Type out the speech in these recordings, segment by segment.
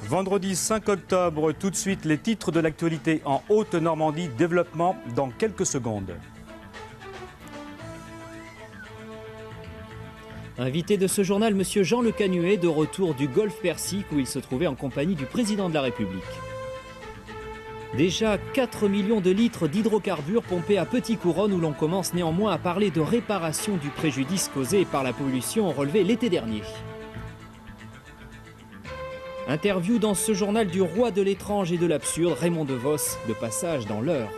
Vendredi 5 octobre, tout de suite les titres de l'actualité en Haute-Normandie, développement dans quelques secondes. Invité de ce journal, M. Jean Le Canuet, de retour du golfe Persique où il se trouvait en compagnie du président de la République. Déjà 4 millions de litres d'hydrocarbures pompés à Petit-Couronne où l'on commence néanmoins à parler de réparation du préjudice causé par la pollution relevée l'été dernier. Interview dans ce journal du roi de l'étrange et de l'absurde, Raymond DeVos, de passage dans l'Eure.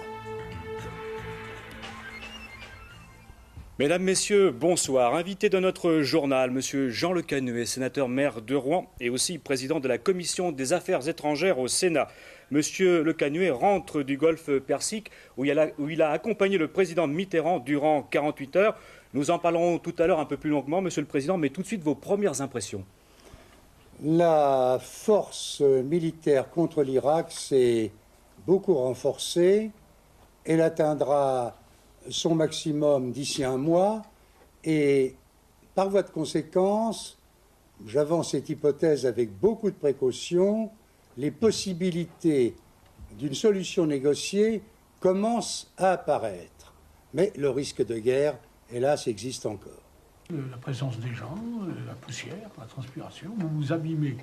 Mesdames, Messieurs, bonsoir. Invité de notre journal, M. Jean Le Canuet, sénateur maire de Rouen et aussi président de la Commission des Affaires étrangères au Sénat. M. Le Canuet rentre du golfe Persique où il a accompagné le président Mitterrand durant 48 heures. Nous en parlerons tout à l'heure un peu plus longuement, Monsieur le Président, mais tout de suite vos premières impressions. La force militaire contre l'Irak s'est beaucoup renforcée. Elle atteindra son maximum d'ici un mois et par voie de conséquence, j'avance cette hypothèse avec beaucoup de précaution, les possibilités d'une solution négociée commencent à apparaître. Mais le risque de guerre, hélas, existe encore. La présence des gens, la poussière, la transpiration, vous vous abîmez.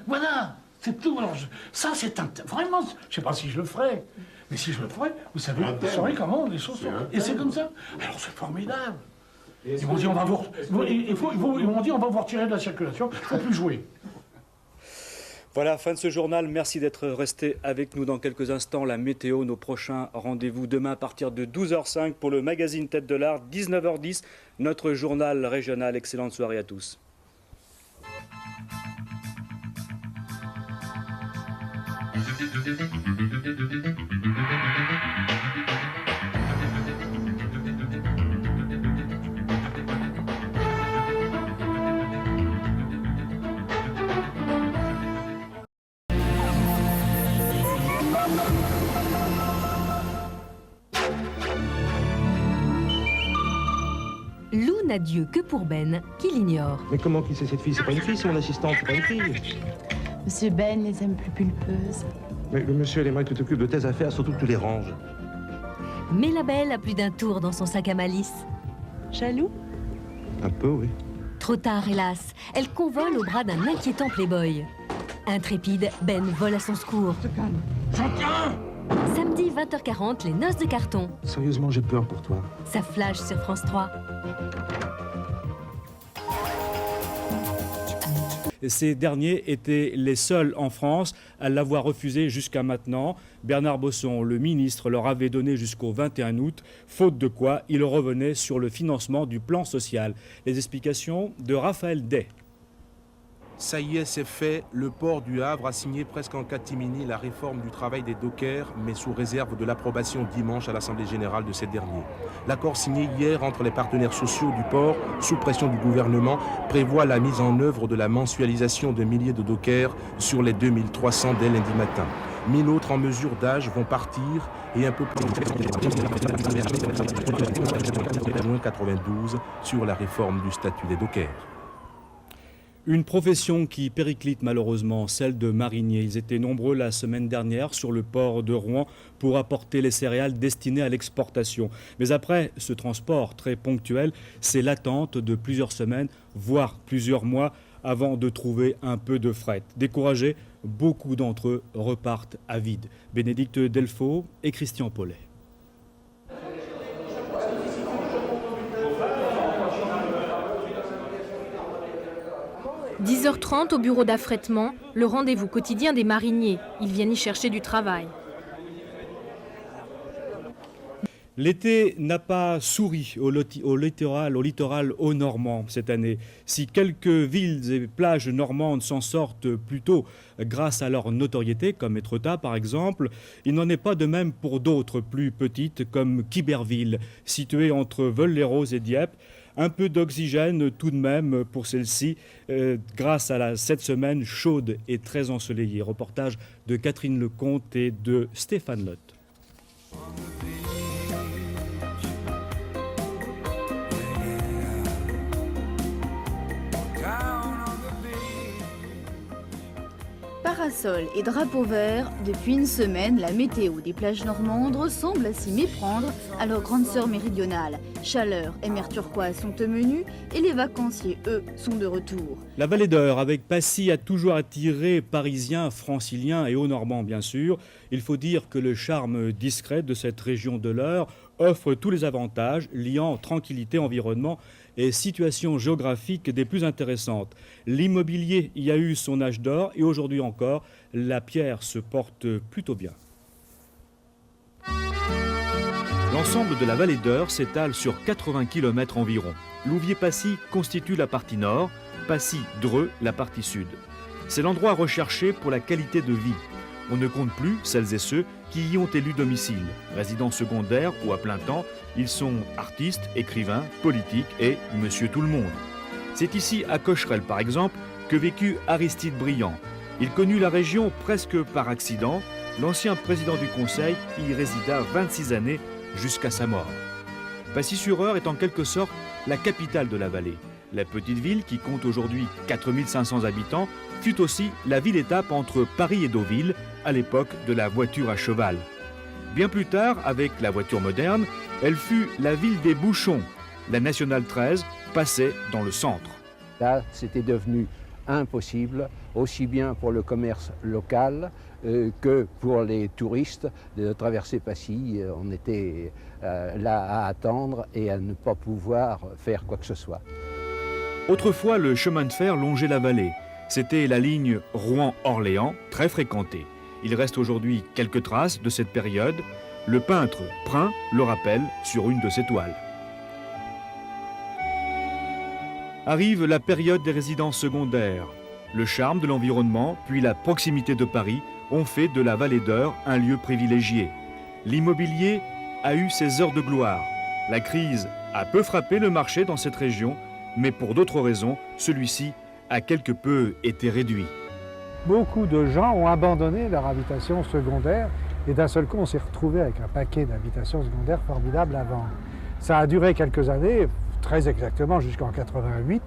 Voilà, c'est tout. Alors, ça, c'est vraiment, je ne sais pas si je le ferai, mais si je le ferai, vous savez, vous saurez comment les choses sont. Et c'est comme ça. Alors, c'est formidable. Ils m'ont dit, on va vous retirer de la circulation, il ne faut plus jouer. Voilà, fin de ce journal. Merci d'être resté avec nous dans quelques instants. La météo, nos prochains rendez-vous demain à partir de 12h05 pour le magazine Tête de l'Art, 19h10, notre journal régional. Excellente soirée à tous. Lou n'a Dieu que pour Ben, qui l'ignore. Mais comment qui c'est cette fille? C'est pas une fille, c'est mon assistante, c'est pas une fille. Monsieur Ben les aime plus pulpeuses. Mais le monsieur, elle aimerait que tu t'occupes de tes affaires, surtout que tu les ranges. Mais la belle a plus d'un tour dans son sac à malice. Jaloux? Un peu, oui. Trop tard, hélas. Elle convole au bras d'un inquiétant playboy. Intrépide, Ben vole à son secours. J'en tiens! Samedi 20h40, les noces de carton. Sérieusement, j'ai peur pour toi. Ça flash sur France 3. Ces derniers étaient les seuls en France à l'avoir refusé jusqu'à maintenant. Bernard Bosson, le ministre, leur avait donné jusqu'au 21 août, faute de quoi il revenait sur le financement du plan social. Les explications de Raphaël Day. Ça y est, c'est fait. Le port du Havre a signé presque en catimini la réforme du travail des dockers, mais sous réserve de l'approbation dimanche à l'Assemblée générale de ces derniers. L'accord signé hier entre les partenaires sociaux du port, sous pression du gouvernement, prévoit la mise en œuvre de la mensualisation de milliers de dockers sur les 2300 dès lundi matin. 1000 autres en mesure d'âge vont partir et un peu plus moins 92 sur la réforme du statut des dockers. Une profession qui périclite malheureusement, celle de marinier. Ils étaient nombreux la semaine dernière sur le port de Rouen pour apporter les céréales destinées à l'exportation. Mais après ce transport très ponctuel, c'est l'attente de plusieurs semaines, voire plusieurs mois, avant de trouver un peu de fret. Découragés, beaucoup d'entre eux repartent à vide. Bénédicte Delfaux et Christian Paulet. 10h30 au bureau d'affrètement, le rendez-vous quotidien des mariniers. Ils viennent y chercher du travail. L'été n'a pas souri au littoral haut normand cette année. Si quelques villes et plages normandes s'en sortent plutôt grâce à leur notoriété, comme Étretat par exemple, il n'en est pas de même pour d'autres plus petites comme Quiberville, située entre Veules-les-Roses et Dieppe. Un peu d'oxygène tout de même pour celle-ci, grâce à cette semaine chaude et très ensoleillée. Reportage de Catherine Lecomte et de Stéphane Lotte. Parasol et drapeau vert, depuis une semaine, la météo des plages normandes ressemble à s'y méprendre à leur grande sœur méridionale. Chaleur et mer turquoise sont au menu et les vacanciers, eux, sont de retour. La Vallée d'Eure avec Passy a toujours attiré Parisiens, Franciliens et Hauts-Normands bien sûr. Il faut dire que le charme discret de cette région de l'Eure offre tous les avantages liant tranquillité, environnement et situation géographique des plus intéressantes. L'immobilier y a eu son âge d'or et aujourd'hui encore, la pierre se porte plutôt bien. L'ensemble de la Vallée d'Eure s'étale sur 80 km environ. Louviers-Passy constitue la partie nord, Passy-Dreux la partie sud. C'est l'endroit recherché pour la qualité de vie. On ne compte plus celles et ceux qui y ont élu domicile. Résidents secondaires ou à plein temps, ils sont artistes, écrivains, politiques et monsieur tout le monde. C'est ici, à Cocherel par exemple, que vécut Aristide Briand. Il connut la région presque par accident. L'ancien président du Conseil y résida 26 années jusqu'à sa mort. Passy-sur-Eure est en quelque sorte la capitale de la vallée. La petite ville, qui compte aujourd'hui 4500 habitants, fut aussi la ville-étape entre Paris et Deauville, à l'époque de la voiture à cheval. Bien plus tard, avec la voiture moderne, elle fut la ville des bouchons. La nationale 13 passait dans le centre. Là, c'était devenu impossible, aussi bien pour le commerce local que pour les touristes, de traverser Passy. On était là à attendre et à ne pas pouvoir faire quoi que ce soit. Autrefois, le chemin de fer longeait la vallée. C'était la ligne Rouen-Orléans, très fréquentée. Il reste aujourd'hui quelques traces de cette période. Le peintre Prin le rappelle sur une de ses toiles. Arrive la période des résidences secondaires. Le charme de l'environnement, puis la proximité de Paris ont fait de la Vallée d'Eure un lieu privilégié. L'immobilier a eu ses heures de gloire. La crise a peu frappé le marché dans cette région, mais pour d'autres raisons, celui-ci a quelque peu été réduit. Beaucoup de gens ont abandonné leur habitation secondaire et d'un seul coup, on s'est retrouvé avec un paquet d'habitations secondaires formidables à vendre. Ça a duré quelques années, très exactement jusqu'en 88,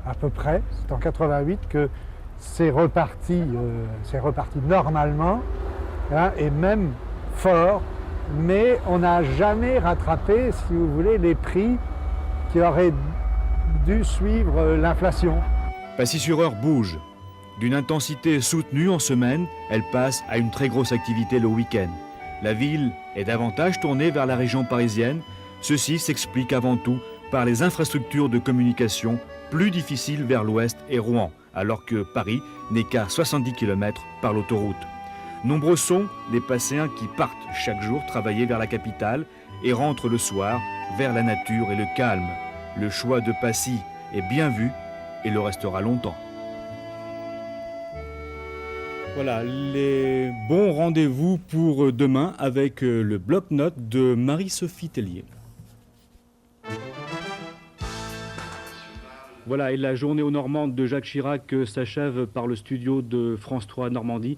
à peu près. C'est en 88 que c'est reparti normalement, hein, et même fort, mais on n'a jamais rattrapé, si vous voulez, les prix qui auraient dû suivre l'inflation. Passy-sur-Eure bouge. D'une intensité soutenue en semaine, elle passe à une très grosse activité le week-end. La ville est davantage tournée vers la région parisienne. Ceci s'explique avant tout par les infrastructures de communication plus difficiles vers l'ouest et Rouen, alors que Paris n'est qu'à 70 km par l'autoroute. Nombreux sont les Passéens qui partent chaque jour travailler vers la capitale et rentrent le soir vers la nature et le calme. Le choix de Passy est bien vu et le restera longtemps. Voilà, les bons rendez-vous pour demain avec le bloc-notes de Marie-Sophie Tellier. Voilà, et la journée aux Normandes de Jacques Chirac s'achève par le studio de France 3 Normandie.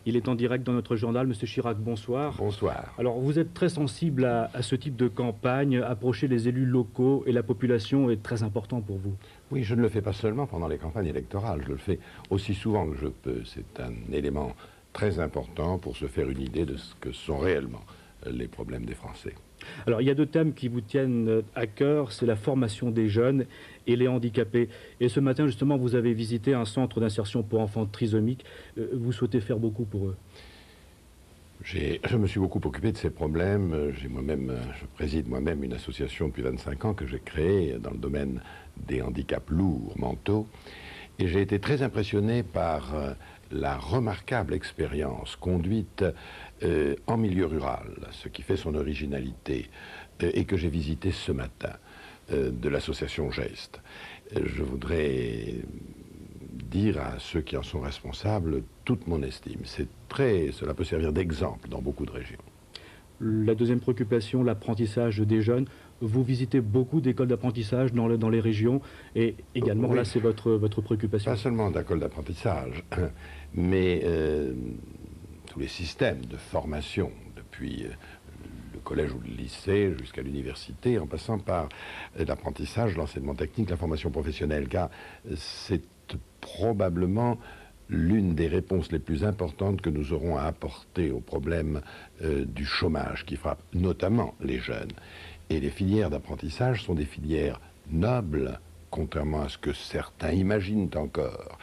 Il est en direct dans notre journal. Monsieur Chirac, bonsoir. Bonsoir. Alors, vous êtes très sensible à ce type de campagne. Approcher les élus locaux et la population est très important pour vous. Oui, je ne le fais pas seulement pendant les campagnes électorales. Je le fais aussi souvent que je peux. C'est un élément très important pour se faire une idée de ce que sont réellement les problèmes des Français. Alors, il y a deux thèmes qui vous tiennent à cœur, c'est la formation des jeunes et les handicapés. Et ce matin, justement, vous avez visité un centre d'insertion pour enfants trisomiques. Vous souhaitez faire beaucoup pour eux? Je me suis beaucoup occupé de ces problèmes. Je préside moi-même une association depuis 25 ans que j'ai créée dans le domaine des handicaps lourds, mentaux. Et j'ai été très impressionné par la remarquable expérience conduite en milieu rural, ce qui fait son originalité, et que j'ai visité ce matin, de l'association Geste. Je voudrais dire à ceux qui en sont responsables toute mon estime. Cela peut servir d'exemple dans beaucoup de régions. La deuxième préoccupation, l'apprentissage des jeunes. Vous visitez beaucoup d'écoles d'apprentissage dans les régions et également, oui, là, c'est votre préoccupation. Pas seulement d'écoles d'apprentissage, mais tous les systèmes de formation, depuis le collège ou le lycée jusqu'à l'université, en passant par l'apprentissage, l'enseignement technique, la formation professionnelle, car c'est probablement l'une des réponses les plus importantes que nous aurons à apporter au problème du chômage qui frappe notamment les jeunes. Et les filières d'apprentissage sont des filières nobles, contrairement à ce que certains imaginent encore.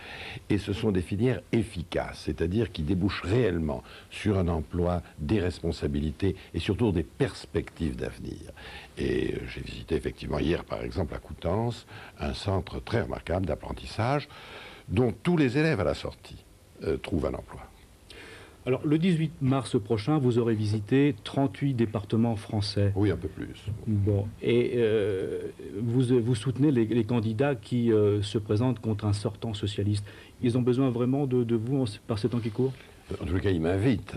Et ce sont des filières efficaces, c'est-à-dire qui débouchent réellement sur un emploi, des responsabilités et surtout des perspectives d'avenir. Et j'ai visité effectivement hier, par exemple, à Coutances, un centre très remarquable d'apprentissage dont tous les élèves à la sortie trouvent un emploi. Alors, le 18 mars prochain, vous aurez visité 38 départements français. Oui, un peu plus. Bon, et vous soutenez les candidats qui se présentent contre un sortant socialiste. Ils ont besoin vraiment de vous par ces temps qui courent? En tout cas, ils m'invitent.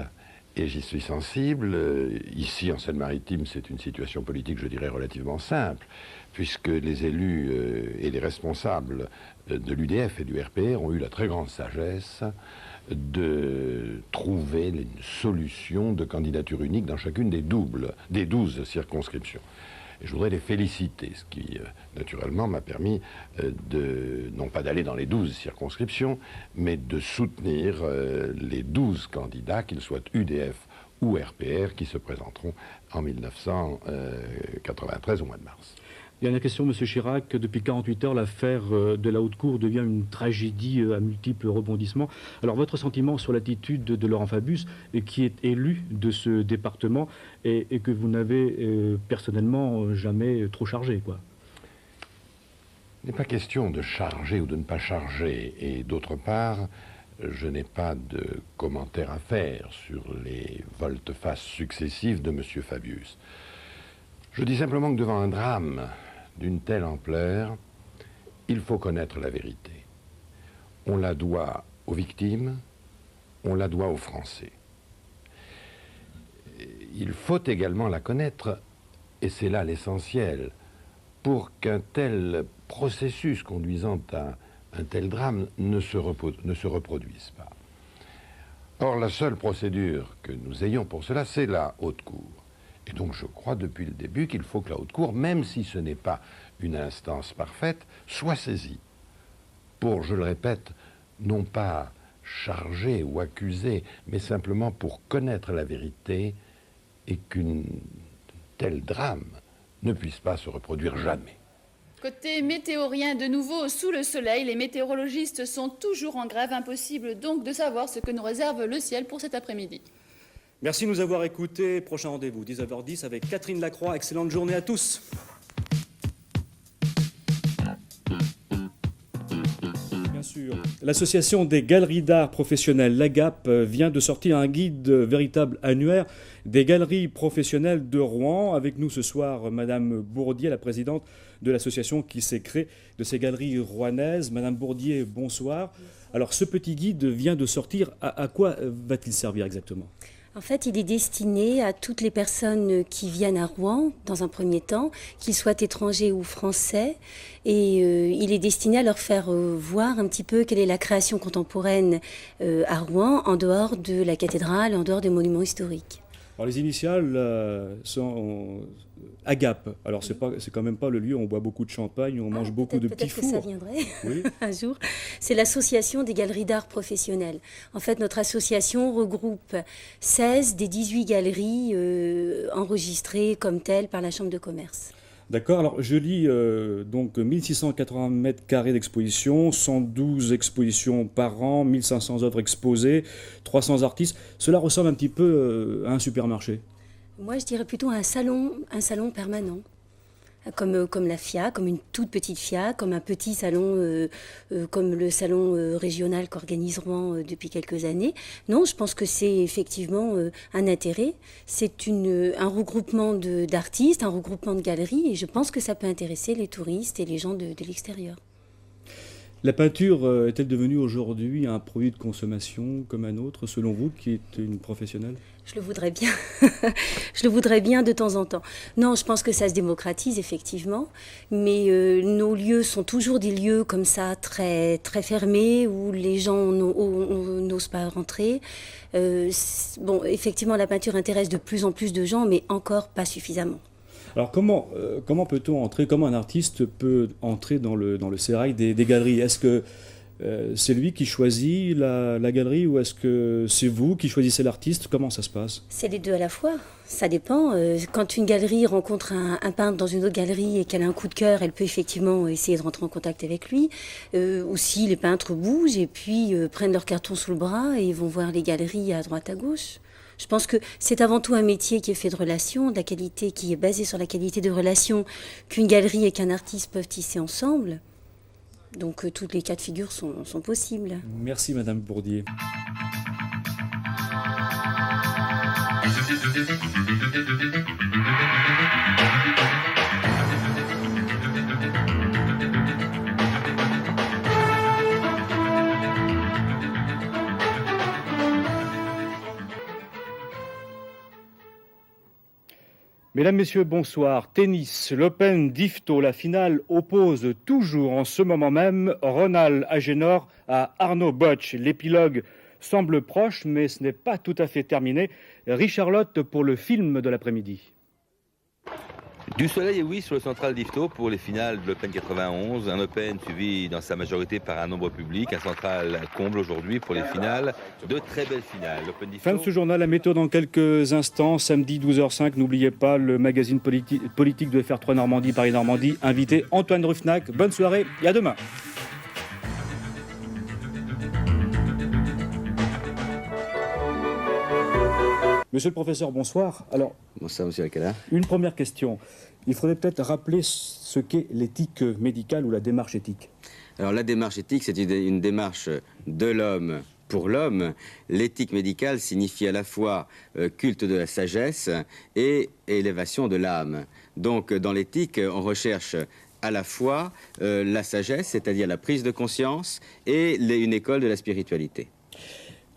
Et j'y suis sensible. Ici, en Seine-Maritime, c'est une situation politique, je dirais, relativement simple, puisque les élus et les responsables de l'UDF et du RPR ont eu la très grande sagesse de trouver une solution de candidature unique dans chacune des 12 circonscriptions. Et je voudrais les féliciter, ce qui, naturellement, m'a permis non pas d'aller dans les 12 circonscriptions, mais de soutenir les 12 candidats, qu'ils soient UDF ou RPR, qui se présenteront en 1993 au mois de mars. Dernière question, M. Chirac. Depuis 48 heures, l'affaire de la Haute-Cour devient une tragédie à multiples rebondissements. Alors, votre sentiment sur l'attitude de Laurent Fabius, qui est élu de ce département et que vous n'avez personnellement jamais trop chargé, quoi? Il n'est pas question de charger ou de ne pas charger. Et d'autre part, je n'ai pas de commentaire à faire sur les volte-face successives de M. Fabius. Je dis simplement que devant un drame d'une telle ampleur, il faut connaître la vérité. On la doit aux victimes, on la doit aux Français. Il faut également la connaître, et c'est là l'essentiel, pour qu'un tel processus conduisant à un tel drame ne se reproduise pas. Or, la seule procédure que nous ayons pour cela, c'est la Haute Cour. Et donc je crois depuis le début qu'il faut que la Haute Cour, même si ce n'est pas une instance parfaite, soit saisie pour, je le répète, non pas charger ou accuser, mais simplement pour connaître la vérité et qu'un tel drame ne puisse pas se reproduire jamais. Côté météo, rien de nouveau sous le soleil. Les météorologistes sont toujours en grève. Impossible donc de savoir ce que nous réserve le ciel pour cet après-midi. Merci de nous avoir écoutés. Prochain rendez-vous, 19h10 avec Catherine Lacroix. Excellente journée à tous. Bien sûr. L'association des galeries d'art professionnelles, l'AGAP, vient de sortir un guide véritable annuaire des galeries professionnelles de Rouen. Avec nous ce soir, Madame Bourdier, la présidente de l'association qui s'est créée de ces galeries rouennaises. Madame Bourdier, bonsoir. Alors ce petit guide vient de sortir. À quoi va-t-il servir exactement ? En fait, il est destiné à toutes les personnes qui viennent à Rouen, dans un premier temps, qu'ils soient étrangers ou français. Et il est destiné à leur faire voir un petit peu quelle est la création contemporaine à Rouen, en dehors de la cathédrale, en dehors des monuments historiques. Alors les initiales sont AGAP. Alors c'est quand même pas le lieu où on boit beaucoup de champagne, où on mange beaucoup de petits fours. Peut-être que ça viendrait oui. un jour. C'est l'association des galeries d'art professionnelles. En fait, notre association regroupe 16 des 18 galeries enregistrées comme telles par la Chambre de commerce. D'accord, alors je lis donc 1680 mètres carrés d'exposition, 112 expositions par an, 1500 œuvres exposées, 300 artistes. Cela ressemble un petit peu à un supermarché. Moi, je dirais plutôt un salon permanent. Comme la FIA, comme une toute petite FIA, comme un petit salon, comme le salon régional qu'organise Rouen depuis quelques années. Non, je pense que c'est effectivement un intérêt. C'est un regroupement d'artistes, un regroupement de galeries, et je pense que ça peut intéresser les touristes et les gens de l'extérieur. La peinture est-elle devenue aujourd'hui un produit de consommation comme un autre, selon vous, qui êtes une professionnelle ? Je le voudrais bien. Je le voudrais bien de temps en temps. Non, je pense que ça se démocratise, effectivement. Mais nos lieux sont toujours des lieux comme ça, très, très fermés, où les gens n'osent pas rentrer. Bon, effectivement, la peinture intéresse de plus en plus de gens, mais encore pas suffisamment. Alors comment peut-on entrer, comment un artiste peut entrer dans le sérail des galeries ? Est-ce que C'est lui qui choisit la galerie ou est-ce que c'est vous qui choisissez l'artiste? Comment ça se passe? C'est les deux à la fois, ça dépend. Quand une galerie rencontre un peintre dans une autre galerie et qu'elle a un coup de cœur, elle peut effectivement essayer de rentrer en contact avec lui. Aussi, les peintres bougent et puis prennent leur carton sous le bras et ils vont voir les galeries à droite à gauche. Je pense que c'est avant tout un métier qui est fait de relations, de la qualité, qui est basé sur la qualité de relations qu'une galerie et qu'un artiste peuvent tisser ensemble. Donc tous les cas de figure sont possibles. Merci Madame Bourdier. Mesdames, Messieurs, bonsoir. Tennis, l'Open d'Yvetot, la finale oppose toujours en ce moment même Ronald Agénor à Arnaud Boetsch. L'épilogue semble proche, mais ce n'est pas tout à fait terminé. Richard Lotte pour le film de l'après-midi. Du soleil, oui, sur le central d'Yvetot pour les finales de l'Open 91. Un Open suivi dans sa majorité par un nombre public. Un central comble aujourd'hui pour les finales. De très belles finales. Fin de ce journal, la météo dans quelques instants. Samedi 12h05, n'oubliez pas le magazine politique de FR3 Normandie, Paris-Normandie. Invité Antoine Ruffnac. Bonne soirée et à demain. Monsieur le professeur, bonsoir. Alors, bonsoir, monsieur Alcala. Une première question. Il faudrait peut-être rappeler ce qu'est l'éthique médicale ou la démarche éthique. Alors, la démarche éthique, c'est une démarche de l'homme pour l'homme. L'éthique médicale signifie à la fois culte de la sagesse et élévation de l'âme. Donc, dans l'éthique, on recherche à la fois la sagesse, c'est-à-dire la prise de conscience, et une école de la spiritualité.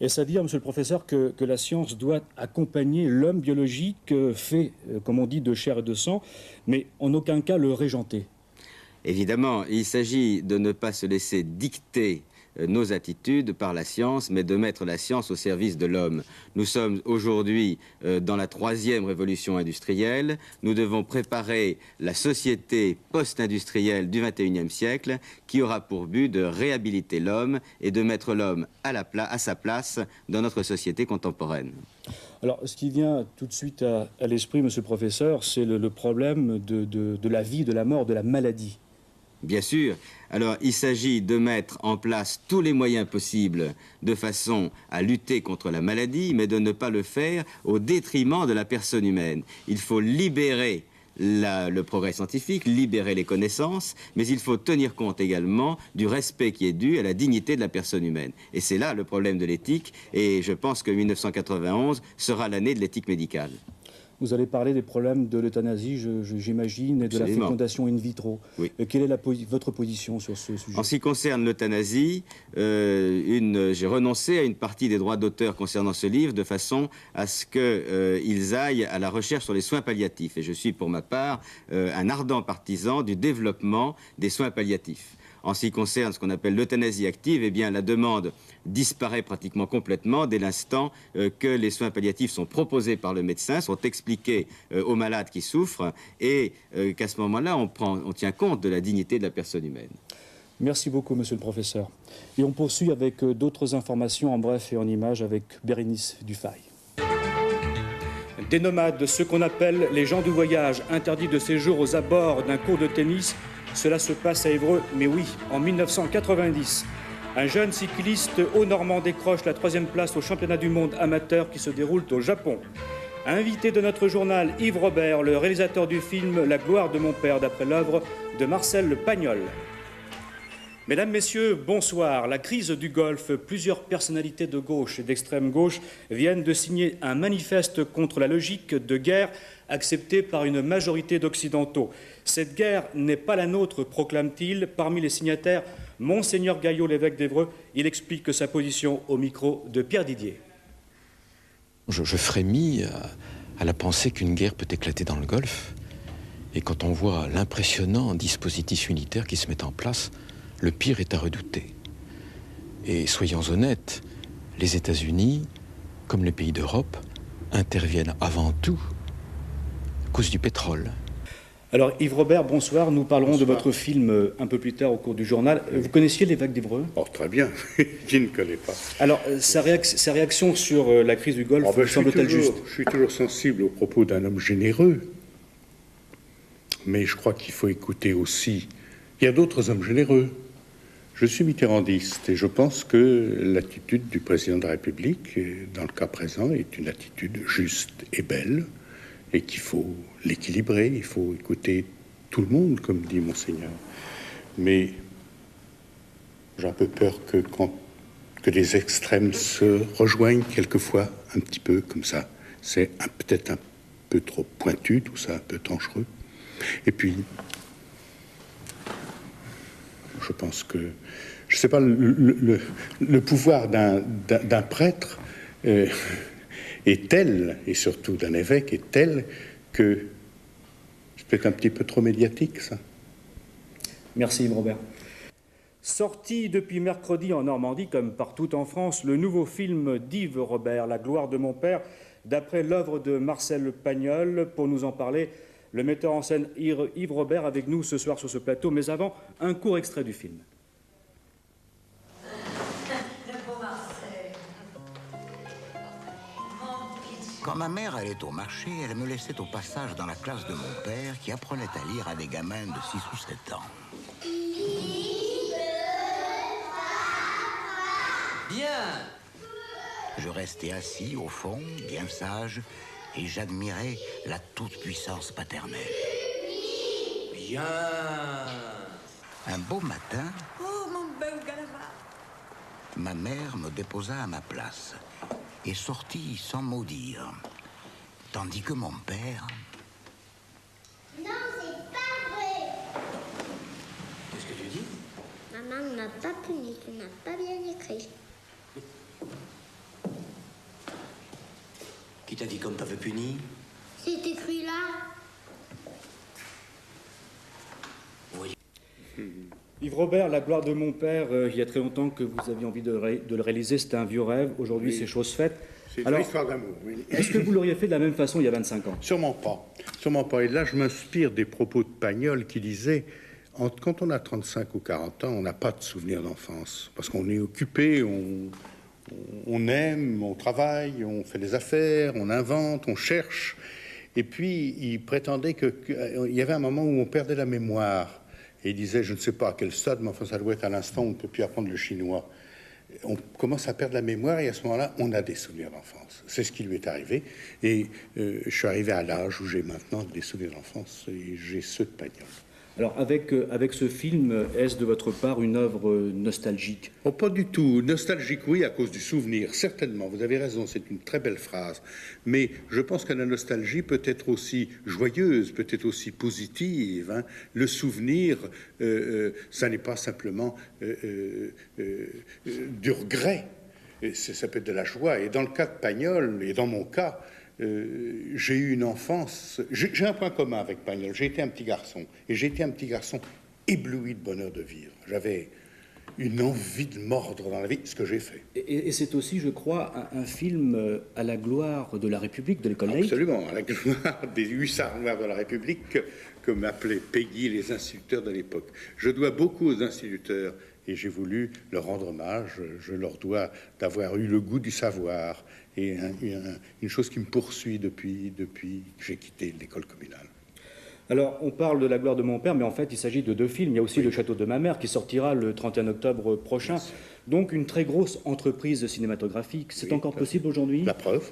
Est-ce à dire, monsieur le professeur, que la science doit accompagner l'homme biologique fait, comme on dit, de chair et de sang, mais en aucun cas le régenter? Évidemment, il s'agit de ne pas se laisser dicter nos attitudes par la science, mais de mettre la science au service de l'homme. Nous sommes aujourd'hui dans la 3e révolution industrielle. Nous devons préparer la société post-industrielle du XXIe siècle qui aura pour but de réhabiliter l'homme et de mettre l'homme à sa place dans notre société contemporaine. Alors, ce qui vient tout de suite à l'esprit, monsieur le professeur, c'est le problème de la vie, de la mort, de la maladie. Bien sûr. Alors, il s'agit de mettre en place tous les moyens possibles de façon à lutter contre la maladie, mais de ne pas le faire au détriment de la personne humaine. Il faut libérer le progrès scientifique, libérer les connaissances, mais il faut tenir compte également du respect qui est dû à la dignité de la personne humaine. Et c'est là le problème de l'éthique, et je pense que 1991 sera l'année de l'éthique médicale. Vous allez parler des problèmes de l'euthanasie, j'imagine, et de Absolument. la fécondation in vitro. Oui. Quelle est votre position sur ce sujet? En ce qui concerne l'euthanasie, j'ai renoncé à une partie des droits d'auteur concernant ce livre de façon à ce qu'ils aillent à la recherche sur les soins palliatifs. Et je suis pour ma part un ardent partisan du développement des soins palliatifs. En ce qui concerne ce qu'on appelle l'euthanasie active, eh bien, la demande disparaît pratiquement complètement dès l'instant que les soins palliatifs sont proposés par le médecin, sont expliqués aux malades qui souffrent et qu'à ce moment-là, on tient compte de la dignité de la personne humaine. Merci beaucoup, monsieur le professeur. Et on poursuit avec d'autres informations en bref et en images avec Bérénice Dufay. Des nomades, ceux qu'on appelle les gens du voyage, interdits de séjour aux abords d'un cours de tennis. Cela se passe à Évreux, mais oui, en 1990. Un jeune cycliste haut-normand décroche la 3e place au championnat du monde amateur qui se déroule au Japon. Invité de notre journal, Yves Robert, le réalisateur du film La gloire de mon père, d'après l'œuvre de Marcel Le Pagnol. Mesdames, Messieurs, bonsoir. La crise du Golfe, plusieurs personnalités de gauche et d'extrême gauche viennent de signer un manifeste contre la logique de guerre acceptée par une majorité d'Occidentaux. Cette guerre n'est pas la nôtre, proclame-t-il. Parmi les signataires, Monseigneur Gaillot, l'évêque d'Évreux, il explique sa position au micro de Pierre Didier. Je frémis à la pensée qu'une guerre peut éclater dans le Golfe. Et quand on voit l'impressionnant dispositif unitaire qui se met en place, le pire est à redouter. Et soyons honnêtes, les États-Unis, comme les pays d'Europe, interviennent avant tout à cause du pétrole. Alors Yves Robert, bonsoir. Nous parlerons de votre film un peu plus tard au cours du journal. Vous connaissiez l'évêque d'Évreux? Oh, très bien. Qui ne connaît pas? Alors, sa réaction sur la crise du Golfe vous semble-t-elle juste? Je suis toujours sensible aux propos d'un homme généreux. Mais je crois qu'il faut écouter aussi. Il y a d'autres hommes généreux. Je suis mitterrandiste et je pense que l'attitude du président de la République, dans le cas présent, est une attitude juste et belle et qu'il faut l'équilibrer, il faut écouter tout le monde, comme dit Monseigneur. Mais j'ai un peu peur que les extrêmes se rejoignent quelquefois un petit peu comme ça. C'est peut-être un peu trop pointu, tout ça, un peu dangereux. Et puis, je pense que, je ne sais pas, le pouvoir d'un prêtre est tel, et surtout d'un évêque, est tel que c'est peut-être un petit peu trop médiatique, ça. Merci Yves Robert. Sorti depuis mercredi en Normandie, comme partout en France, le nouveau film d'Yves Robert, La gloire de mon père, d'après l'œuvre de Marcel Pagnol. Pour nous en parler, le metteur en scène Yves Robert avec nous ce soir sur ce plateau. Mais avant, un court extrait du film. Quand ma mère allait au marché, elle me laissait au passage dans la classe de mon père qui apprenait à lire à des gamins de 6 ou 7 ans. Bien. Je restais assis au fond, bien sage, et j'admirais la toute-puissance paternelle. Bien. Un beau matin, Oh, mon bel Galava. ma mère me déposa à ma place et sortit sans mot dire. Tandis que mon père... Non, c'est pas vrai. Qu'est-ce que tu dis? Maman ne m'a pas puni, tu n'as pas bien écrit. Qui t'a dit qu'on t'avait puni? C'est écrit là. Oui. Yves Robert, La gloire de mon père, il y a très longtemps que vous aviez envie de le réaliser, c'était un vieux rêve, aujourd'hui c'est chose faite. C'est une histoire d'amour, oui. Est-ce que vous l'auriez fait de la même façon il y a 25 ans? Sûrement pas. Sûrement pas. Et là, je m'inspire des propos de Pagnol qui disait quand on a 35 ou 40 ans, on n'a pas de souvenirs d'enfance. Parce qu'on est occupé, on aime, on travaille, on fait des affaires, on invente, on cherche. Et puis, il prétendait qu'il y avait un moment où on perdait la mémoire. Et il disait, je ne sais pas à quel stade, mais enfin, ça doit être à l'instant où on ne peut plus apprendre le chinois. On commence à perdre la mémoire et à ce moment-là, on a des souvenirs d'enfance. C'est ce qui lui est arrivé. Et je suis arrivé à l'âge où j'ai maintenant des souvenirs d'enfance et j'ai ceux de Pagnol. Alors, avec ce film, est-ce de votre part une œuvre nostalgique? Oh, pas du tout. Nostalgique, oui, à cause du souvenir, certainement. Vous avez raison, c'est une très belle phrase. Mais je pense que la nostalgie peut être aussi joyeuse, peut être aussi positive. Hein. Le souvenir, ça n'est pas simplement du regret. Ça peut être de la joie. Et dans le cas de Pagnol, et dans mon cas, j'ai eu une enfance... J'ai un point commun avec Pagnol. J'ai été un petit garçon. Et j'ai été un petit garçon ébloui de bonheur de vivre. J'avais une envie de mordre dans la vie, ce que j'ai fait. Et c'est aussi, je crois, un film à la gloire de la République, de l'école laïque. Absolument, à la gloire des hussards noirs de la République, comme appelaient Peggy les instituteurs de l'époque. Je dois beaucoup aux instituteurs et j'ai voulu leur rendre hommage. Je leur dois d'avoir eu le goût du savoir et une chose qui me poursuit depuis que j'ai quitté l'école communale. Alors, on parle de La gloire de mon père, mais en fait, il s'agit de deux films. Il y a aussi Le château de ma mère qui sortira le 31 octobre prochain. Merci. Donc, une très grosse entreprise cinématographique. C'est encore possible aujourd'hui? La preuve,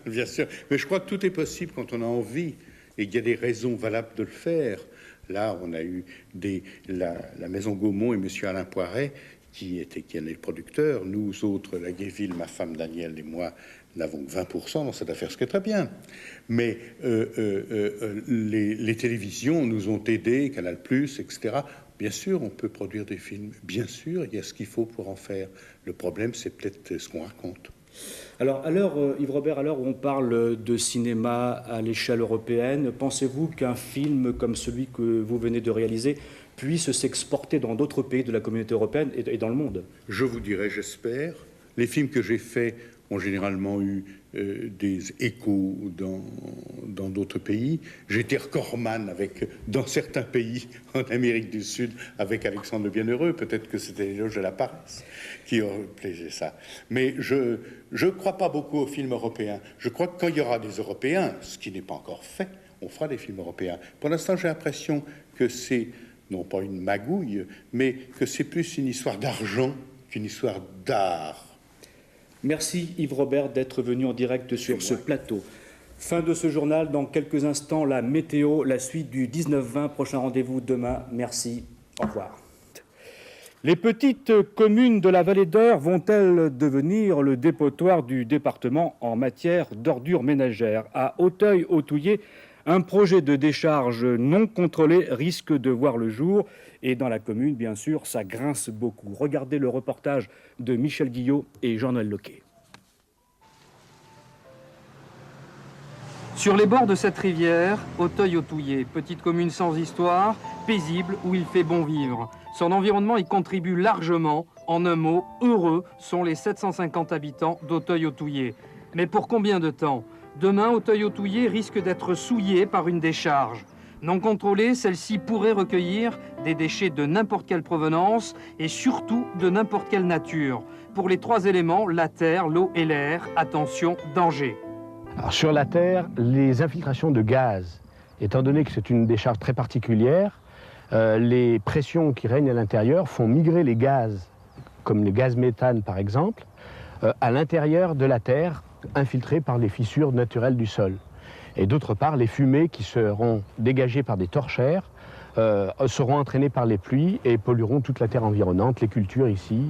bien sûr. Mais je crois que tout est possible quand on a envie et qu'il y a des raisons valables de le faire. Là, on a eu la Maison Gaumont et M. Alain Poiret qui en est le producteur. Nous autres, la Guéville, ma femme Danielle et moi, n'avons que 20% dans cette affaire, ce qui est très bien. Mais les télévisions nous ont aidés, Canal+, etc. Bien sûr, on peut produire des films. Bien sûr, il y a ce qu'il faut pour en faire. Le problème, c'est peut-être ce qu'on raconte. Alors, à l'heure, Yves Robert, à l'heure où on parle de cinéma à l'échelle européenne, pensez-vous qu'un film comme celui que vous venez de réaliser puisse s'exporter dans d'autres pays de la communauté européenne et dans le monde? Je vous dirais, j'espère. Les films que j'ai faits ont généralement eu des échos dans d'autres pays. J'étais recordman dans certains pays en Amérique du Sud avec Alexandre le Bienheureux. Peut-être que c'était l'éloge de la paresse qui plaisait ça. Mais je ne crois pas beaucoup aux films européens. Je crois que quand il y aura des Européens, ce qui n'est pas encore fait, on fera des films européens. Pour l'instant, j'ai l'impression que c'est, non pas une magouille, mais que c'est plus une histoire d'argent qu'une histoire d'art. Merci Yves Robert d'être venu en direct sur ce plateau. Fin de ce journal, dans quelques instants, la météo, la suite du 19-20, prochain rendez-vous demain. Merci, au revoir. Les petites communes de la vallée d'Eure vont-elles devenir le dépotoir du département en matière d'ordures ménagères? À Auteuil-Autouillé, un projet de décharge non contrôlé risque de voir le jour. Et dans la commune, bien sûr, ça grince beaucoup. Regardez le reportage de Michel Guillot et Jean-Noël Loquet. Sur les bords de cette rivière, Auteuil-Autouillé, petite commune sans histoire, paisible où il fait bon vivre. Son environnement y contribue largement. En un mot, heureux sont les 750 habitants d'Auteuil-Autouillé. Mais pour combien de temps? Demain, Auteuil-Autouillé risque d'être souillé par une décharge. Non contrôlée, celle-ci pourrait recueillir des déchets de n'importe quelle provenance et surtout de n'importe quelle nature. Pour les trois éléments, la terre, l'eau et l'air, attention, danger. Alors, sur la terre, les infiltrations de gaz, étant donné que c'est une décharge très particulière, les pressions qui règnent à l'intérieur font migrer les gaz, comme le gaz méthane par exemple, à l'intérieur de la terre, infiltrés par les fissures naturelles du sol. Et d'autre part, les fumées qui seront dégagées par des torchères seront entraînées par les pluies et pollueront toute la terre environnante, les cultures ici.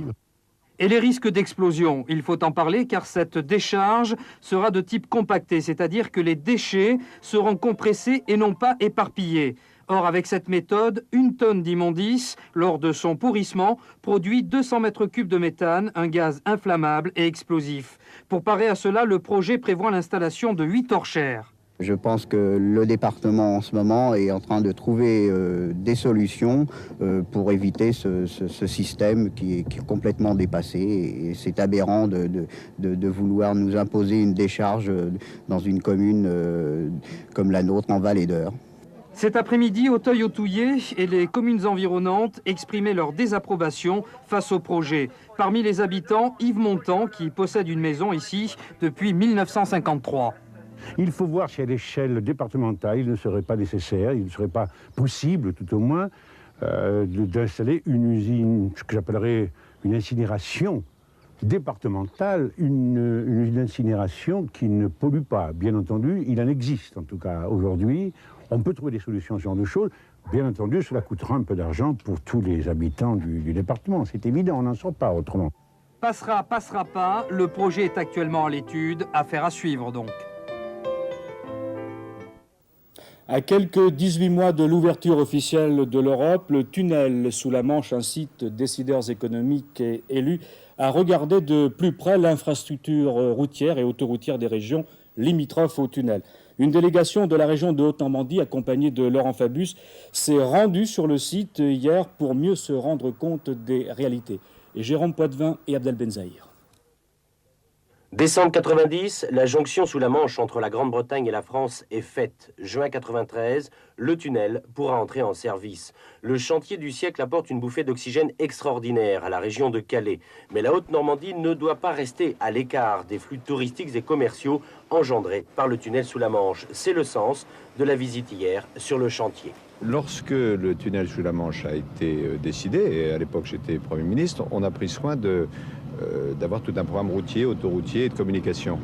Et les risques d'explosion, il faut en parler car cette décharge sera de type compacté, c'est-à-dire que les déchets seront compressés et non pas éparpillés. Or, avec cette méthode, 1 tonne d'immondice, lors de son pourrissement, produit 200 mètres cubes de méthane, un gaz inflammable et explosif. Pour parer à cela, le projet prévoit l'installation de 8 torchères. Je pense que le département en ce moment est en train de trouver des solutions pour éviter ce système qui est complètement dépassé. Et c'est aberrant de vouloir nous imposer une décharge dans une commune comme la nôtre en Vallée d'Eure. Cet après-midi, Auteuil-Autouillé et les communes environnantes exprimaient leur désapprobation face au projet. Parmi les habitants, Yves Montant, qui possède une maison ici depuis 1953. Il faut voir si à l'échelle départementale, il ne serait pas nécessaire, il ne serait pas possible, tout au moins, d'installer une usine, ce que j'appellerais une incinération départementale, une incinération qui ne pollue pas. Bien entendu, il en existe, en tout cas aujourd'hui. On peut trouver des solutions à ce genre de choses. Bien entendu, cela coûtera un peu d'argent pour tous les habitants du département. C'est évident, on n'en sort pas autrement. Passera, passera pas, le projet est actuellement à l'étude, affaire à suivre donc. À quelques 18 mois de l'ouverture officielle de l'Europe, le tunnel sous la Manche incite décideurs économiques et élus à regarder de plus près l'infrastructure routière et autoroutière des régions limitrophes au tunnel. Une délégation de la région de Haute-Normandie, accompagnée de Laurent Fabius, s'est rendue sur le site hier pour mieux se rendre compte des réalités. Et Jérôme Poitvin et Abdel Benzaïr. Décembre 90, la jonction sous la Manche entre la Grande-Bretagne et la France est faite. Juin 93, le tunnel pourra entrer en service. Le chantier du siècle apporte une bouffée d'oxygène extraordinaire à la région de Calais. Mais la Haute-Normandie ne doit pas rester à l'écart des flux touristiques et commerciaux engendrés par le tunnel sous la Manche. C'est le sens de la visite hier sur le chantier. Lorsque le tunnel sous la Manche a été décidé, et à l'époque j'étais Premier ministre, on a pris soin d'avoir tout un programme routier, autoroutier et de communication.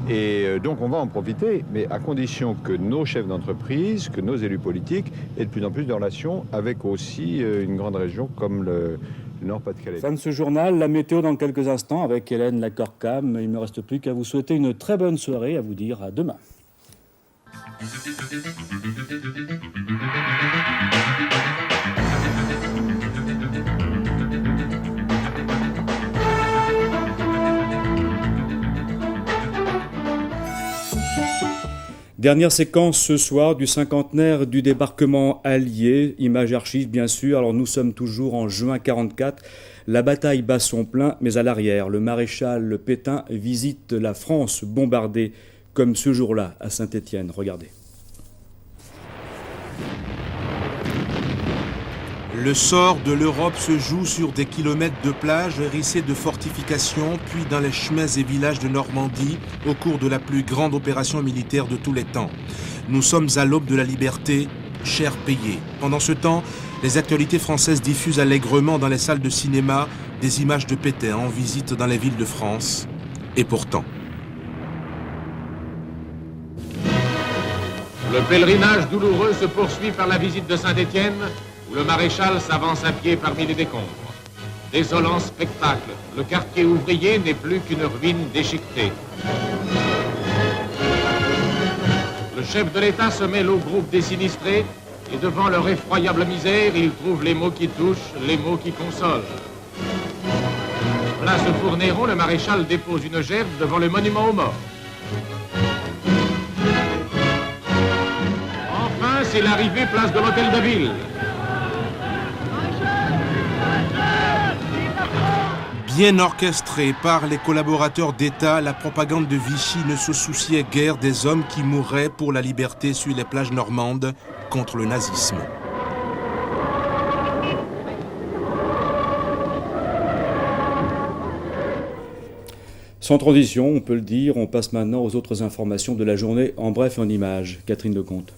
Et donc on va en profiter, mais à condition que nos chefs d'entreprise, que nos élus politiques aient de plus en plus de relations avec aussi une grande région comme le Nord-Pas-de-Calais. Fin de ce journal, la météo dans quelques instants avec Hélène Lacorcam. Il ne me reste plus qu'à vous souhaiter une très bonne soirée, à vous dire à demain. Dernière séquence ce soir du cinquantenaire du débarquement allié, images archives bien sûr. Alors nous sommes toujours en juin 44. La bataille bat son plein, mais à l'arrière, le maréchal Pétain visite la France bombardée, comme ce jour-là à Saint-Étienne. Regardez. Le sort de l'Europe se joue sur des kilomètres de plages hérissées de fortifications, puis dans les chemins et villages de Normandie, au cours de la plus grande opération militaire de tous les temps. Nous sommes à l'aube de la liberté, cher payé. Pendant ce temps, les actualités françaises diffusent allègrement dans les salles de cinéma des images de Pétain en visite dans les villes de France. Et pourtant... Le pèlerinage douloureux se poursuit par la visite de Saint-Étienne, où le maréchal s'avance à pied parmi les décombres. Désolant spectacle, le quartier ouvrier n'est plus qu'une ruine déchiquetée. Le chef de l'État se mêle au groupe des sinistrés et devant leur effroyable misère, il trouve les mots qui touchent, les mots qui consolent. Place Fournéron, le maréchal dépose une gerbe devant le monument aux morts. Enfin, c'est l'arrivée place de l'Hôtel de Ville. Bien orchestrée par les collaborateurs d'État, la propagande de Vichy ne se souciait guère des hommes qui mourraient pour la liberté sur les plages normandes contre le nazisme. Sans transition, on peut le dire, on passe maintenant aux autres informations de la journée en bref et en images. Catherine Lecomte.